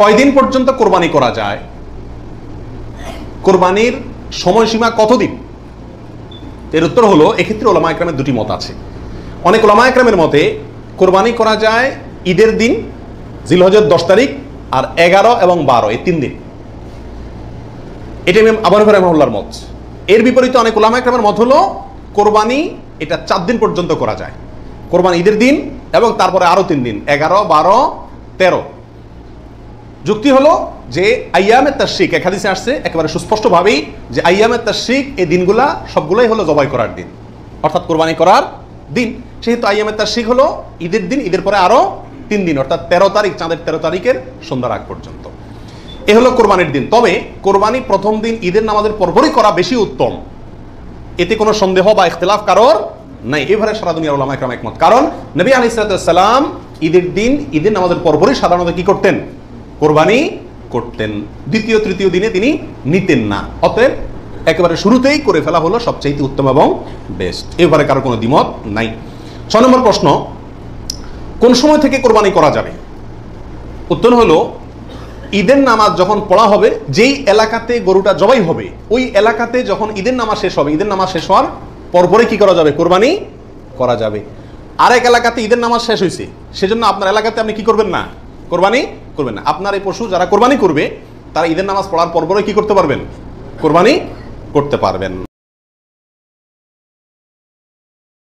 কয়দিন পর্যন্ত কোরবানি করা যায়? কোরবানির সময়সীমা কতদিন? এর উত্তর হলো, এক্ষেত্রে ওলামা একরামের দুটি মত আছে। অনেক ওলামা একরামের মতে কোরবানি করা যায় ঈদের দিন, জিলহজের 10 তারিখ, আর 11 এবং 12 এই 3 দিন। এটা ইমাম আবু হানিফা রাহিমাহুল্লাহর মত। এর বিপরীতে অনেক ওলামা একরামের মত হলো কোরবানি এটা 4 দিন পর্যন্ত করা যায়। কোরবানি ঈদের দিন এবং তারপরে আরো 3 দিন, 11, 12, 13। যুক্তি হলো যে আইয়ামে তাশরিক, এক হাদিসে আসছে একেবারে সুস্পষ্টভাবেই যে আইয়ামে তাশরিক এই দিনগুলা সবগুলাই হলো জবাই করার দিন, অর্থাৎ কোরবানি করার দিন। সেহেতু আইয়ামে তাশরিক হলো ঈদের দিন, ঈদের পরে আরো 3 দিন, অর্থাৎ 13 তারিখ, চাঁদের 13 তারিখের সন্ধ্যার আগ পর্যন্ত। এ হলো কোরবানির দিন। তবে কোরবানি প্রথম দিন ঈদের নামাজের পরপরই করা বেশি উত্তম, এতে কোনো সন্দেহ বা ইখতিলাফ কারোর নাই। এবারে সারা দুনিয়ার উলামা ইকরাম একমত। কারণ নবী আলাইহিস সালাম ঈদের দিন, ঈদের নামাজের পরপরই সাধারণত কি করতেন? কোরবানি করতেন। দ্বিতীয় তৃতীয় দিনে তিনি নিতেন না। অতএব একেবারে শুরুতেই করে ফেলা হলো সবচেয়ে উত্তম এবং বেস্ট। এবারে কারো কোনো দ্বিমত নাই। 6 নম্বর প্রশ্ন, কোন সময় থেকে কোরবানি করা যাবে? উত্তর হলো, ঈদের নামাজ যখন পড়া হবে, যেই এলাকাতে গরুটা জবাই হবে ওই এলাকাতে যখন ঈদের নামাজ শেষ হবে, ঈদের নামাজ শেষ হওয়ার পরপরই কি করা যাবে? কোরবানি করা যাবে। আরেক এলাকাতে ঈদের নামাজ শেষ হয়েছে, সেজন্য আপনার এলাকাতে আপনি কি করবেন না? কোরবানি করবেন না। আপনার এই পশু যারা কোরবানি করবে তারা ঈদের নামাজ পড়ার পরপরই কি করতে পারবেন? কোরবানি করতে পারবেন।